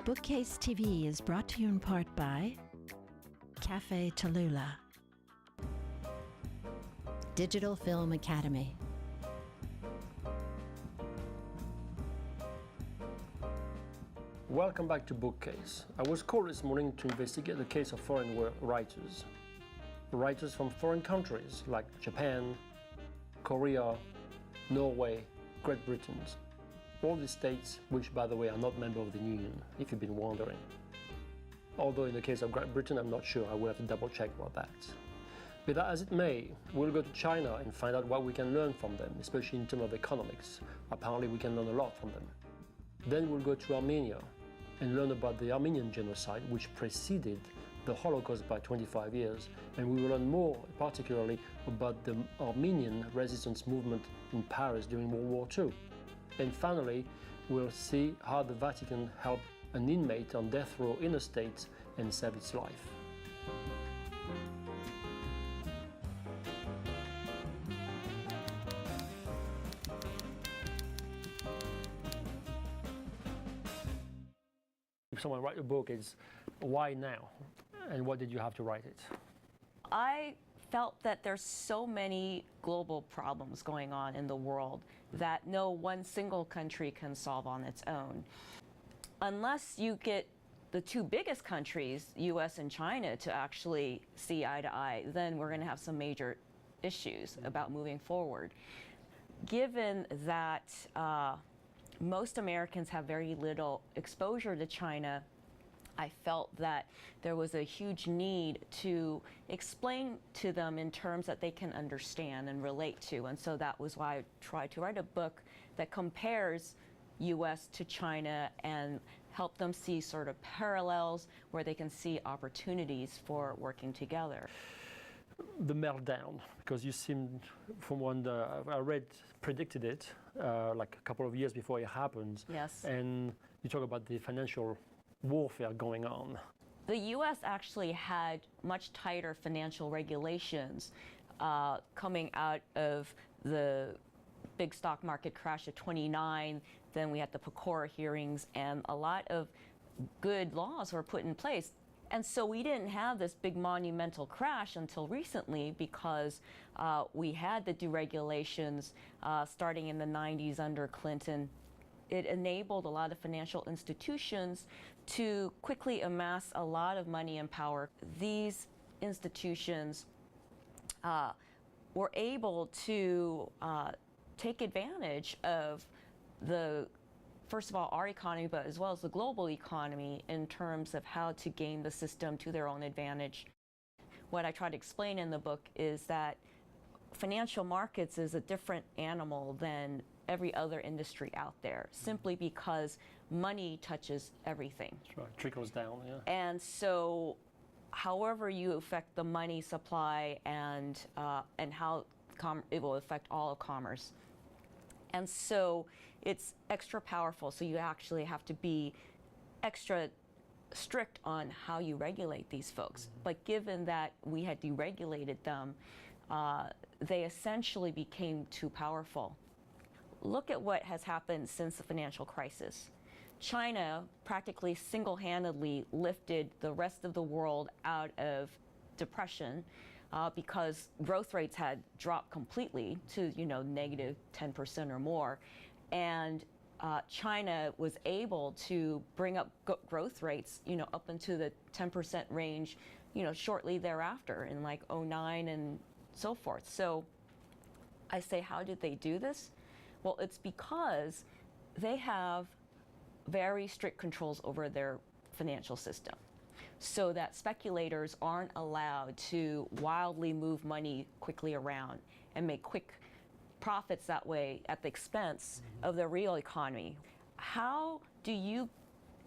Bookcase TV is brought to you in part by Cafe Tallulah, Digital Film Academy, Welcome back to Bookcase. I was called this morning to investigate the case of foreign writers. Writers from foreign countries like Japan, Korea, Norway, Great Britain. All these states, which by the way are not members of the Union, if you've been wondering. Although in the case of Great Britain, I'm not sure, I will have to double check about that. But as it may, we'll go to China and find out what we can learn from them, especially in terms of economics. Apparently we can learn a lot from them. Then we'll go to Armenia and learn about the Armenian genocide, which preceded the Holocaust by 25 years, and we will learn more, particularly about the Armenian resistance movement in Paris during World War II. And finally, we'll see how the Vatican helped an inmate on death row in the States and save its life. If someone writes a book, it's why now? And what did you have to write it? I felt that there's so many global problems going on in the world that no one single country can solve on its own. Unless you get the two biggest countries, US and China, to actually see eye to eye, then we're going to have some major issues about moving forward. Given that most Americans have very little exposure to China, I felt that there was a huge need to explain to them in terms that they can understand and relate to. And so that was why I tried to write a book that compares US to China and help them see sort of parallels where they can see opportunities for working together. The meltdown, because you seemed, from what I read, predicted it like a couple of years before it happened. Yes. And you talk about the financial warfare going on. The US actually had much tighter financial regulations coming out of the big stock market crash of '29. Then we had the Pecora hearings, and a lot of good laws were put in place. And so we didn't have this big monumental crash until recently because we had the deregulations starting in the 90s under Clinton. It enabled a lot of financial institutions to quickly amass a lot of money and power. These institutions were able to take advantage of first of all, our economy, but as well as the global economy in terms of how to game the system to their own advantage. What I try to explain in the book is that financial markets is a different animal than every other industry out there, simply because money touches everything. That's right, trickles down, yeah. And so, however you affect the money supply and how it will affect all of commerce. And so it's extra powerful, so you actually have to be extra strict on how you regulate these folks. Mm-hmm. But given that we had deregulated them, they essentially became too powerful. Look at what has happened since the financial crisis. China practically single-handedly lifted the rest of the world out of depression because growth rates had dropped completely to negative 10% or more, and China was able to bring up growth rates up into the 10% range shortly thereafter in like '09 and so forth. So I say, how did they do this? Well, it's because they have very strict controls over their financial system, so that speculators aren't allowed to wildly move money quickly around and make quick profits that way at the expense of the real economy. How do you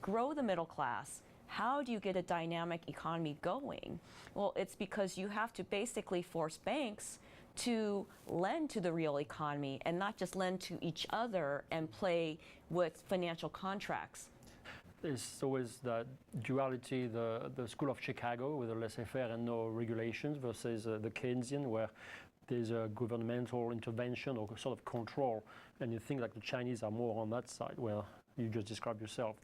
grow the middle class? How do you get a dynamic economy going? Well, it's because you have to basically force banks to lend to the real economy and not just lend to each other and play with financial contracts. There's always that duality, the school of Chicago with the laissez-faire and no regulations versus the Keynesian, where there's a governmental intervention or sort of control, and you think like the Chinese are more on that side, where you just described yourself.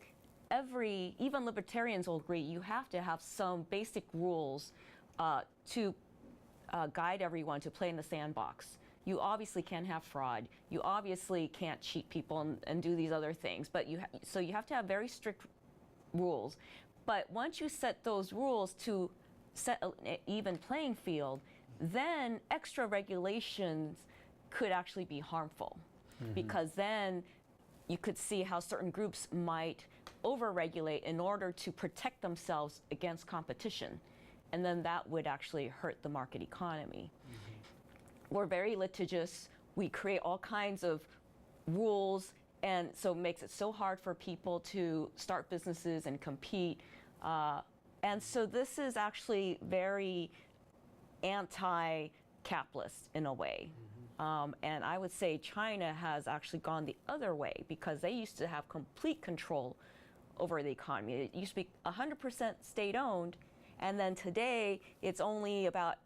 even libertarians will agree, you have to have some basic rules to guide everyone to play in the sandbox. You obviously can't have fraud. You obviously can't cheat people and do these other things. But so you have to have very strict rules. But once you set those rules to set an even playing field, then extra regulations could actually be harmful. Because then you could see how certain groups might over-regulate in order to protect themselves against competition. And then that would actually hurt the market economy. We're very litigious. We create all kinds of rules, and so it makes it so hard for people to start businesses and compete. And so this is actually very anti-capitalist in a way. And I would say China has actually gone the other way because they used to have complete control over the economy. It used to be 100% state-owned, and then today it's only about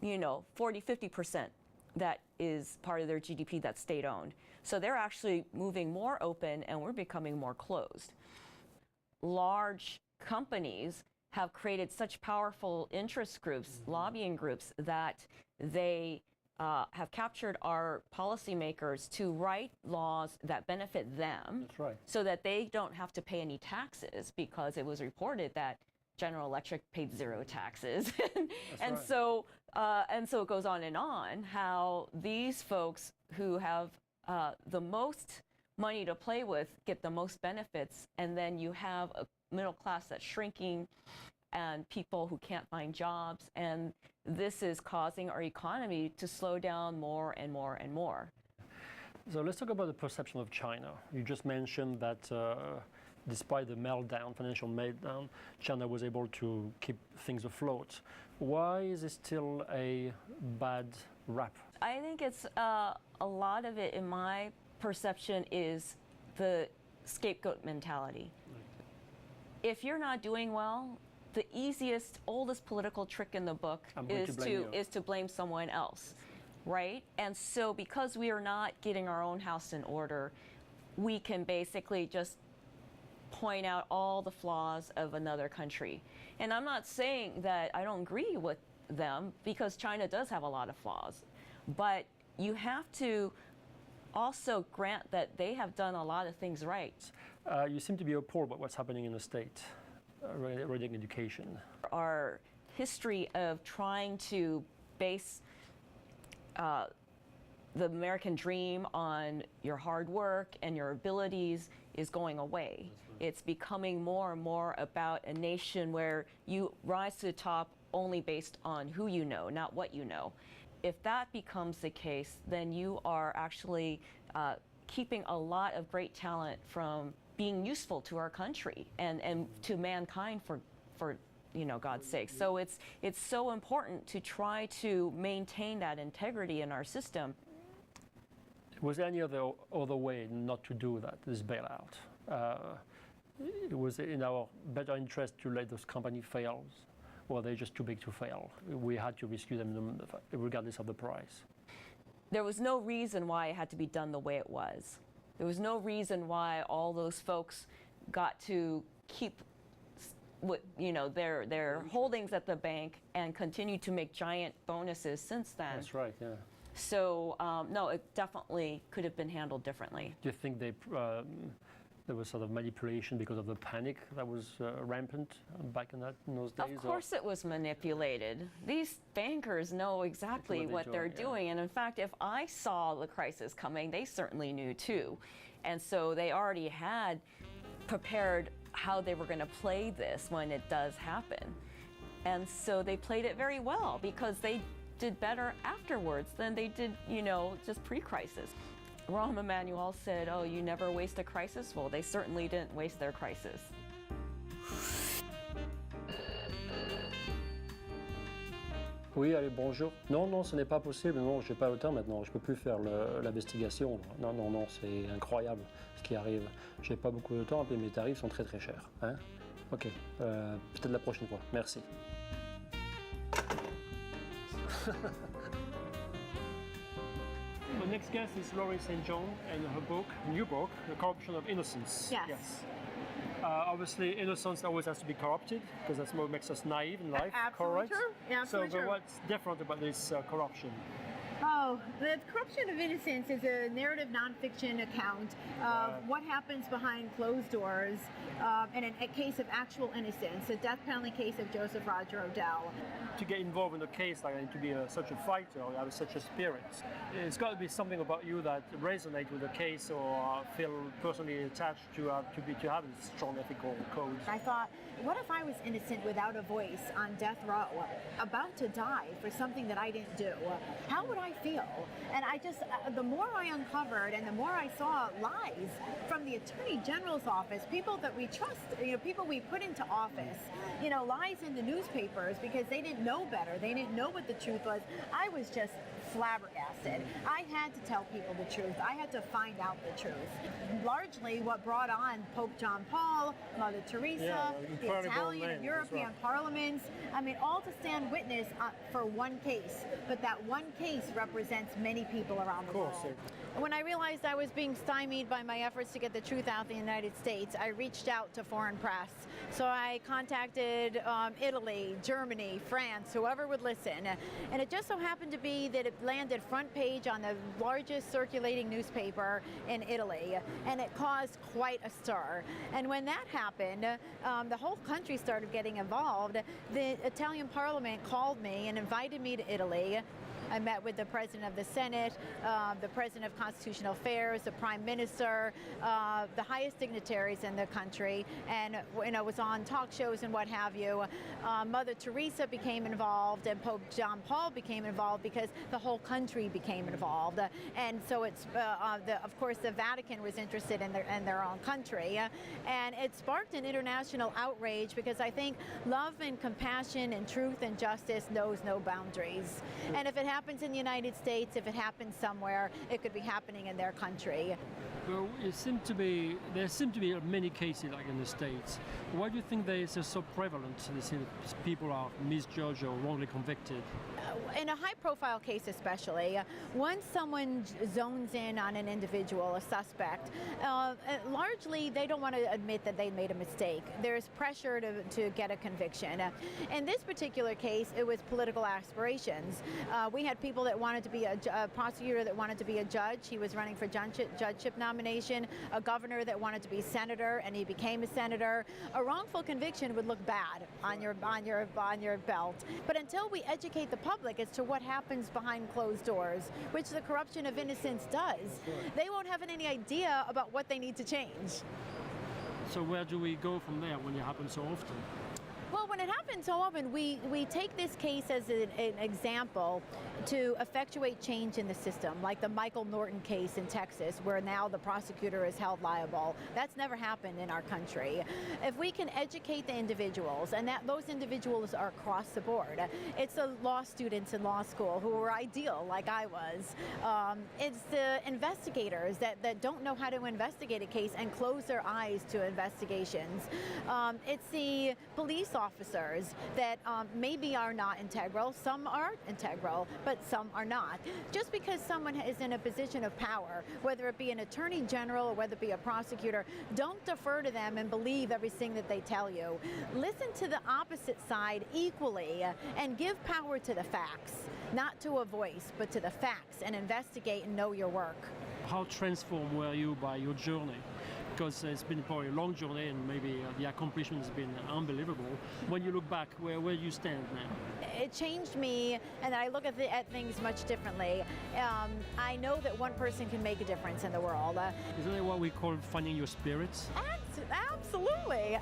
40–50% that is part of their GDP that's state-owned. So they're actually moving more open, and we're becoming more closed. Large companies have created such powerful interest groups, lobbying groups, that they have captured our policymakers to write laws that benefit them. That's right. So that they don't have to pay any taxes, because it was reported that General Electric paid 0 taxes. And so it goes on, how these folks who have the most money to play with get the most benefits, and then you have a middle class that's shrinking and people who can't find jobs, and this is causing our economy to slow down more and more and more. So let's talk about the perception of China. You just mentioned that despite the meltdown, financial meltdown, China was able to keep things afloat. Why is it still a bad rap? I think it's a lot of it, in my perception, is the scapegoat mentality. If you're not doing well, the easiest, oldest political trick in the book is to blame someone else, right? And so because we are not getting our own house in order, we can basically just point out all the flaws of another country. And I'm not saying that I don't agree with them, because China does have a lot of flaws. But you have to also grant that they have done a lot of things right. You seem to be appalled by what's happening in the state regarding education. Our history of trying to base the American dream on your hard work and your abilities is going away. It's becoming more and more about a nation where you rise to the top only based on who you know, not what you know. If that becomes the case, then you are actually keeping a lot of great talent from being useful to our country and to mankind for God's sake. So it's so important to try to maintain that integrity in our system. Was there any other way not to do that, this bailout? It was in our better interest to let those companies fail, or they're just too big to fail? We had to rescue them regardless of the price. There was no reason why it had to be done the way it was. There was no reason why all those folks got to keep their holdings at the bank and continue to make giant bonuses since then. That's right, yeah. So, no, it definitely could have been handled differently. Do you think there was sort of manipulation because of the panic that was rampant back in those days? Of course it was manipulated. These bankers know exactly what they're doing. And in fact, if I saw the crisis coming, they certainly knew too. And so they already had prepared how they were going to play this when it does happen. And so they played it very well, because they did better afterwards than they did, just pre-crisis. Rahm Emanuel said, "Oh, you never waste a crisis." Well, they certainly didn't waste their crisis. Oui, allez, bonjour. Non, ce n'est pas possible. Non, j'ai pas le temps maintenant. Je peux plus faire l'investigation. Non, c'est incroyable ce qui arrive. J'ai pas beaucoup de temps et mes tarifs sont très très chers. Hein? Ok, peut-être la prochaine fois. Merci. The next guest is Laurie St. John and her book, new book, The Corruption of Innocence. Yes. Obviously, innocence always has to be corrupted, because that's what makes us naive in life. Absolutely correct? true. Yeah, absolutely so, but true. what's different about this corruption? Oh, the Corruption of Innocence is a narrative nonfiction account of what happens behind closed doors in a case of actual innocence, a death penalty case of Joseph Roger Odell. To get involved in a case like that, and to be such a fighter, or have such a spirit, it's got to be something about you that resonates with the case, or feel personally attached to have a strong ethical code. I thought, what if I was innocent without a voice on death row, about to die for something that I didn't do? How would I feel? And I just, the more I uncovered and the more I saw lies from the Attorney General's office, people that we trust, people we put into office, lies in the newspapers because they didn't know better. They didn't know what the truth was. I was just flabbergasted. I had to tell people the truth. I had to find out the truth. Largely what brought on Pope John Paul, Mother Teresa, the Italian and European parliaments, all to stand witness for one case. But that one case represents many people around the world. When I realized I was being stymied by my efforts to get the truth out in the United States, I reached out to foreign press. So I contacted Italy, Germany, France, whoever would listen. And it just so happened to be that it landed front page on the largest circulating newspaper in Italy. And it caused quite a stir. And when that happened, the whole country started getting involved. The Italian Parliament called me and invited me to Italy. I met with the President of the Senate, the President of Constitutional Affairs, the Prime Minister, the highest dignitaries in the country, and was on talk shows and what have you. Mother Teresa became involved, and Pope John Paul became involved because the whole country became involved. And so it's, of course, the Vatican was interested in their own country, and it sparked an international outrage because I think love and compassion and truth and justice knows no boundaries. And if it happens in the United States, if it happens somewhere, it could be happening in their country. Well, there seem to be many cases like in the States. Why do you think they are so prevalent? People are misjudged or wrongly convicted? In a high-profile case especially, once someone zones in on an individual, a suspect, largely they don't want to admit that they made a mistake. There's pressure to get a conviction. In this particular case, it was political aspirations. We had people that wanted to be a prosecutor that wanted to be a judge. He was running for judgeship nomination. A governor that wanted to be senator, and he became a senator. A wrongful conviction would look bad on your belt. But until we educate the public as to what happens behind closed doors, which the Corruption of Innocence does, they won't have any idea about what they need to change. So where do we go from there when it happens so often? Well, when it happens so often, we take this case as an example to effectuate change in the system, like the Michael Norton case in Texas, where now the prosecutor is held liable. That's never happened in our country. If we can educate the individuals, and those individuals are across the board, it's the law students in law school who are ideal, like I was. It's the investigators that don't know how to investigate a case and close their eyes to investigations. It's the police officers that maybe are not integral. Some are integral, but some are not. Just because someone is in a position of power, whether it be an attorney general or whether it be a prosecutor, don't defer to them and believe everything that they tell you. Listen to the opposite side equally and give power to the facts, not to a voice, but to the facts, and investigate and know your work. How transformed were you by your journey? Because it's been probably a long journey, and maybe the accomplishment has been unbelievable. When you look back, where do you stand now? It changed me, and I look at things much differently. I know that one person can make a difference in the world. Isn't that what we call finding your spirits? Absolutely.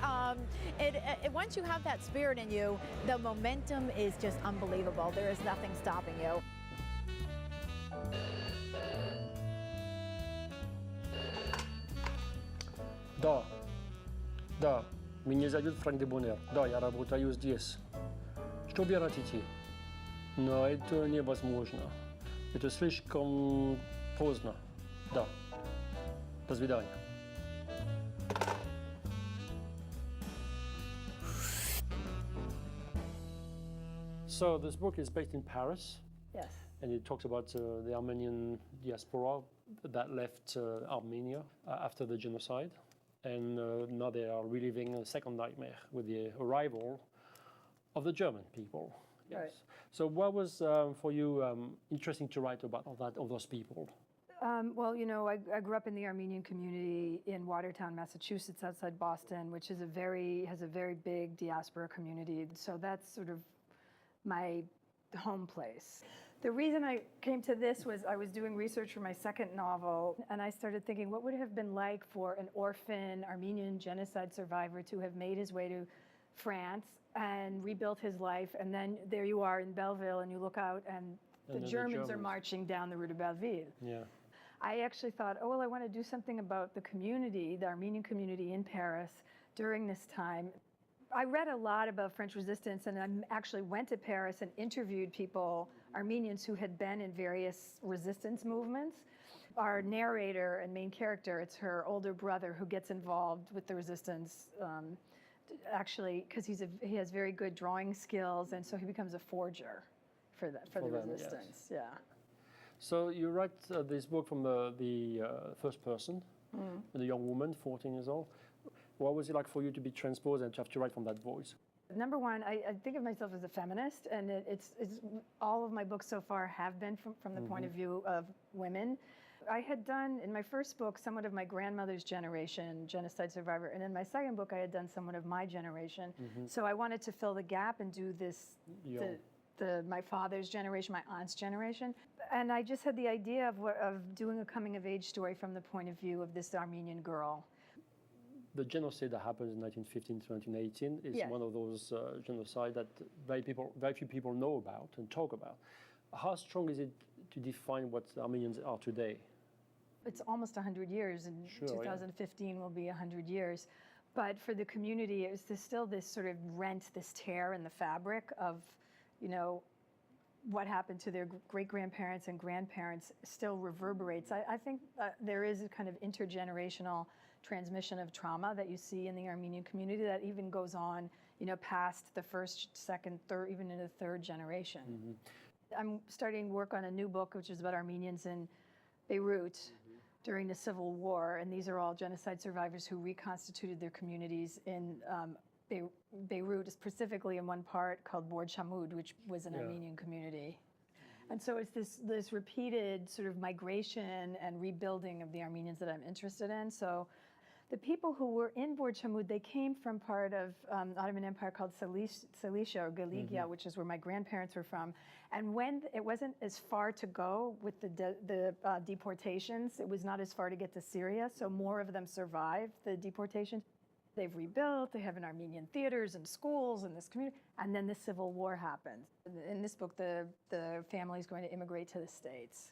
Once you have that spirit in you, the momentum is just unbelievable. There is nothing stopping you. Да, меня зовут Frank Debonair. Да, я работаю здесь. Что вы хотите? Но это невозможно. Это слишком поздно. Да. До свидания. So this book is based in Paris. Yes. And it talks about the Armenian diaspora that left Armenia after the genocide. And now they are reliving a second nightmare with the arrival of the German people. Yes. Right. So what was for you interesting to write about all those people? Well, you know, I grew up in the Armenian community in Watertown, Massachusetts, outside Boston, which is has a very big diaspora community. So that's sort of my home place. The reason I came to this was I was doing research for my second novel, and I started thinking, what would it have been like for an orphan Armenian genocide survivor to have made his way to France and rebuilt his life, and then there you are in Belleville, and you look out, and the Germans are marching down the rue de Belleville. Yeah. I actually thought, oh, well, I want to do something about the community, the Armenian community in Paris during this time. I read a lot about French resistance, and I actually went to Paris and interviewed people, Armenians who had been in various resistance movements. Our narrator and main character, it's her older brother who gets involved with the resistance, actually, because he has very good drawing skills, and so he becomes a forger for the resistance. Yes. Yeah. So you write this book from the first person, the young woman, 14 years old. What was it like for you to be transposed and to have to write from that voice? Number one, I think of myself as a feminist, and it's all of my books so far have been from the point of view of women. I had done, in my first book, somewhat of my grandmother's generation, genocide survivor, and in my second book, I had done somewhat of my generation. So I wanted to fill the gap and do this, my father's generation, my aunt's generation. And I just had the idea of doing a coming-of-age story from the point of view of this Armenian girl. The genocide that happened in 1915 to 1918 is one of those genocides that very few people know about and talk about. How strong is it to define what Armenians are today? It's almost 100 years, and 2015 will be 100 years. But for the community, it's still this sort of rent, this tear in the fabric of, you know, what happened to their great-grandparents and grandparents still reverberates. I think there is a kind of intergenerational transmission of trauma that you see in the Armenian community that even goes on, you know, past the first, second, third, even into the third generation. I'm starting work on a new book, which is about Armenians in Beirut during the Civil War, and these are all genocide survivors who reconstituted their communities in Beirut, specifically in one part called Bord Shamud, which was an Armenian community. And so it's this repeated sort of migration and rebuilding of the Armenians that I'm interested in. So the people who were in Bord Shamud, they came from part of Ottoman Empire called Cilicia or Galicia, which is where my grandparents were from. And when it wasn't as far to go with the deportations, it was not as far to get to Syria, so more of them survived the deportation. They've rebuilt, they have an Armenian theaters and schools in this community, and then the Civil War happens. In this book, the family is going to immigrate to the States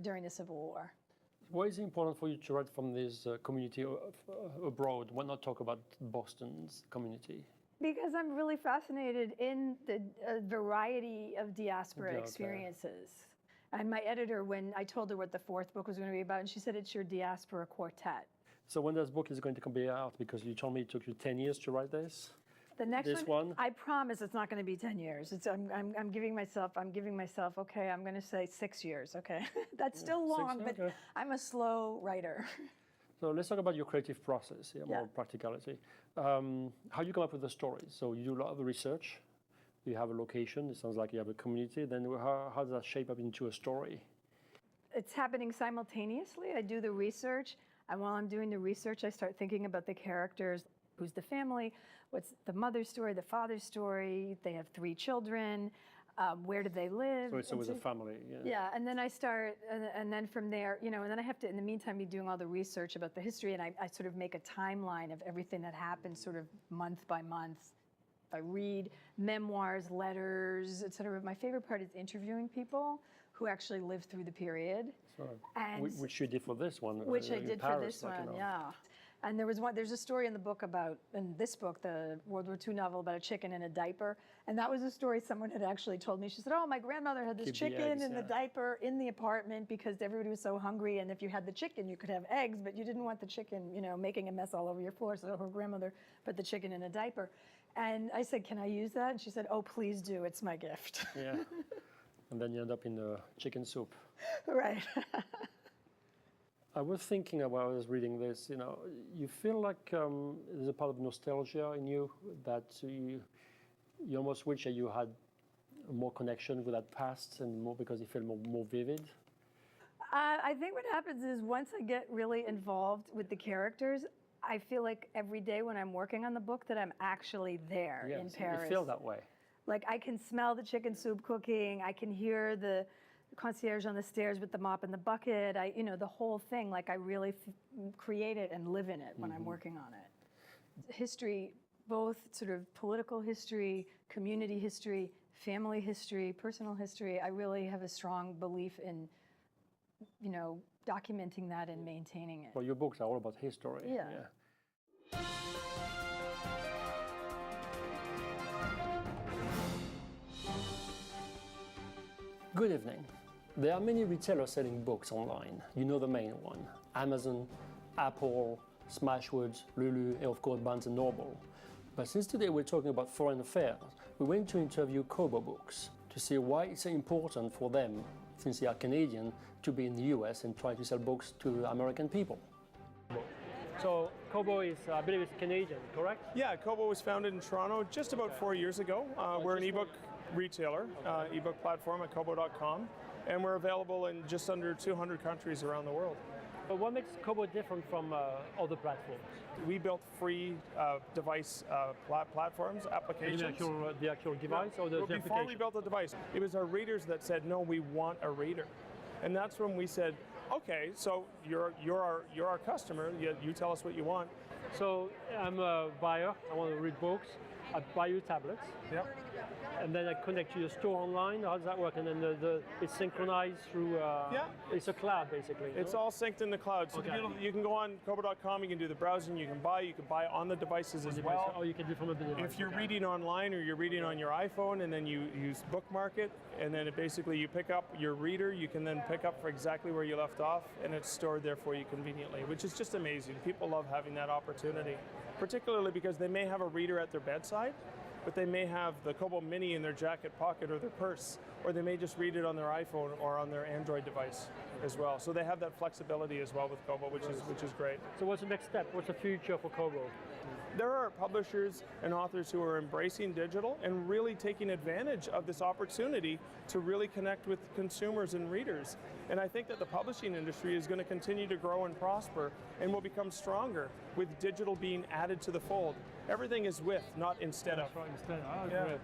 during the Civil War. Why is it important for you to write from this community abroad? Why not talk about Boston's community? Because I'm really fascinated in the variety of diaspora experiences. And my editor, when I told her what the fourth book was going to be about, and she said, it's your diaspora quartet. So when this book is going to be out, because you told me it took you 10 years to write this? The next one, I promise it's not going to be 10 years. I'm giving myself, okay, I'm going to say 6 years, okay? That's still long, but I'm a slow writer. So let's talk about your creative process, more practicality. How you come up with the stories? So you do a lot of research, you have a location, it sounds like you have a community, then how does that shape up into a story? It's happening simultaneously. I do the research, and while I'm doing the research, I start thinking about the characters. Who's the family? What's the mother's story, the father's story? They have 3 children. Where do they live? So it's always a family. Yeah, and then I start, and then from there, you know, and then I have to, in the meantime, be doing all the research about the history, and I sort of make a timeline of everything that happened, sort of month by month. I read memoirs, letters, etc. My favorite part is interviewing people who actually lived through the period. And which you did for this one. Which I did for this one, yeah. And there's a story in the book in this book, the World War II novel about a chicken in a diaper. And that was a story someone had actually told me. She said, oh, my grandmother had this chicken in the diaper in the apartment because everybody was so hungry. And if you had the chicken, you could have eggs, but you didn't want the chicken, you know, making a mess all over your floor. So her grandmother put the chicken in a diaper. And I said, can I use that? And she said, oh, please do. It's my gift. Yeah. And then you end up in the chicken soup. Right. I was thinking while I was reading this, you feel like there's a part of nostalgia in you that you almost wish that you had more connection with that past and more because it felt more vivid. I think what happens is once I get really involved with the characters, I feel like every day when I'm working on the book that I'm actually there in Paris. You feel that way. Like I can smell the chicken soup cooking. I can hear the concierge on the stairs with the mop and the bucket. The whole thing. Like I really create it and live in it when I'm working on it. History, both sort of political history, community history, family history, personal history. I really have a strong belief in, documenting that and maintaining it. Well, your books are all about history. Yeah. Good evening. There are many retailers selling books online. You know the main one: Amazon, Apple, Smashwords, Lulu, and of course Barnes & Noble. But since today we're talking about foreign affairs, we went to interview Kobo Books to see why it's so important for them, since they are Canadian, to be in the US and try to sell books to American people. So Kobo is, I believe it's Canadian, correct? Yeah, Kobo was founded in Toronto just about 4 years ago. We're an ebook retailer, ebook platform at kobo.com, and we're available in just under 200 countries around the world. But what makes Kobo different from other platforms? We built free device platforms, applications. The actual device or the application? Before we built the device, it was our readers that said, no, we want a reader. And that's when we said, okay, so you're our customer, you tell us what you want. So I'm a buyer, I want to read books, I buy you tablets. Yep. And then I connect to your store online. How does that work? And then it's synchronized through. It's a cloud basically. It's all synced in the cloud. So you can go on kobo.com. You can do the browsing. You can buy on the devices as well. Oh, you can do from a device. If you're reading online or you're reading on your iPhone, and then you use bookmark it, and then basically you pick up your reader. You can then pick up for exactly where you left off, and it's stored there for you conveniently, which is just amazing. People love having that opportunity, particularly because they may have a reader at their bedside, but they may have the Kobo Mini in their jacket pocket or their purse, or they may just read it on their iPhone or on their Android device as well. So they have that flexibility as well with Kobo, which is great. So what's the next step? What's the future for Kobo? There are publishers and authors who are embracing digital and really taking advantage of this opportunity to really connect with consumers and readers. And I think that the publishing industry is going to continue to grow and prosper and will become stronger with digital being added to the fold. Everything is with, not instead of. Great.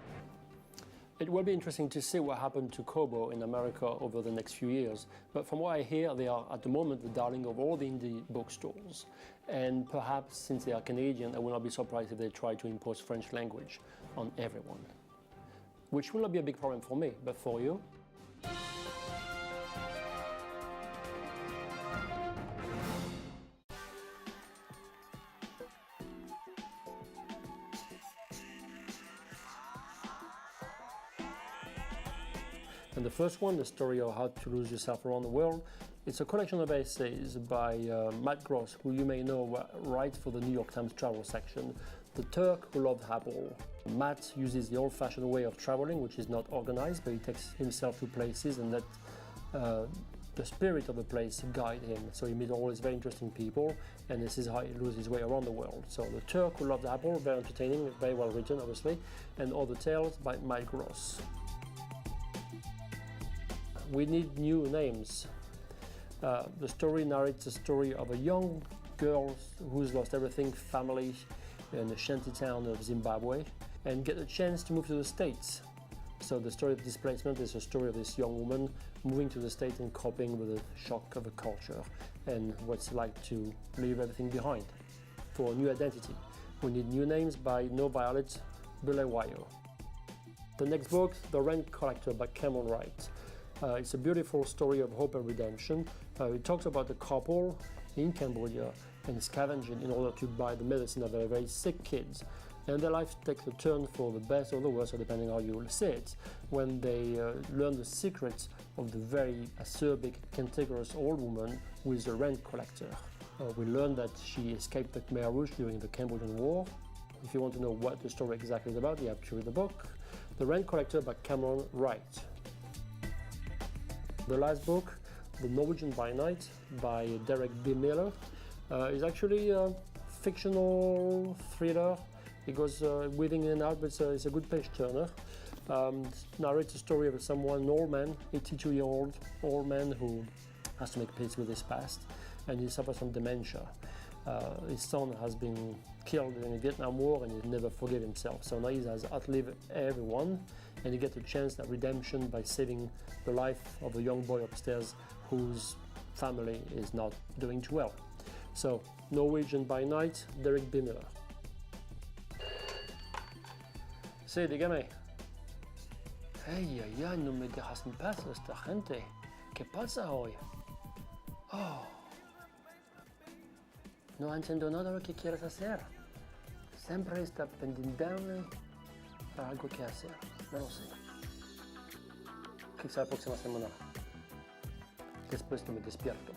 It will be interesting to see what happened to Kobo in America over the next few years. But from what I hear, they are at the moment the darling of all the indie bookstores. And perhaps since they are Canadian, I will not be surprised if they try to impose French language on everyone. Which will not be a big problem for me, but for you? And the first one, the story of how to lose yourself around the world, it's a collection of essays by Matt Gross, who you may know writes for the New York Times travel section. The Turk who loved Apple. Matt uses the old-fashioned way of traveling, which is not organized, but he takes himself to places and let the spirit of the place guide him. So he meets all these very interesting people, and this is how he loses his way around the world. So The Turk who loved Apple, very entertaining, very well written, obviously, and Other Tales by Matt Gross. We need new names. The story narrates the story of a young girl who's lost everything, family, in the shanty town of Zimbabwe, and get a chance to move to the States. So the story of displacement is a story of this young woman moving to the States and coping with the shock of a culture and what it's like to leave everything behind for a new identity. We need new names by NoViolet, Bulawayo. The next book, The Rent Collector by Camron Wright. It's a beautiful story of hope and redemption. It talks about a couple in Cambodia and scavenging in order to buy the medicine of their very sick kids. And their life takes a turn for the best or the worst, depending how you will say it, when they learn the secrets of the very acerbic, cantankerous old woman who is a rent collector. We learn that she escaped the Khmer Rouge during the Cambodian War. If you want to know what the story exactly is about, you have to read the book. The Rent Collector by Camron Wright. The last book, The Norwegian by Night by Derek B. Miller is actually a fictional thriller. It goes weaving in and out, but it's a good page turner. Narrates a story of an old man, 82-year-old old man who has to make peace with his past, and he suffers from dementia. His son has been killed in the Vietnam War and he never forgave himself. So now he has outlived everyone, and he gets a chance at redemption by saving the life of a young boy upstairs whose family is not doing too well. So, Norwegian by Night, Derek B. Miller. Sí, dígame. Ay, ay, ay, no me dejas en paz esta gente. ¿Qué pasa hoy? Oh. No entiendo nada de lo que quieres hacer. Siempre está pendiente para algo que hacer. No lo sé. Quizá la próxima semana. Después no me despierto.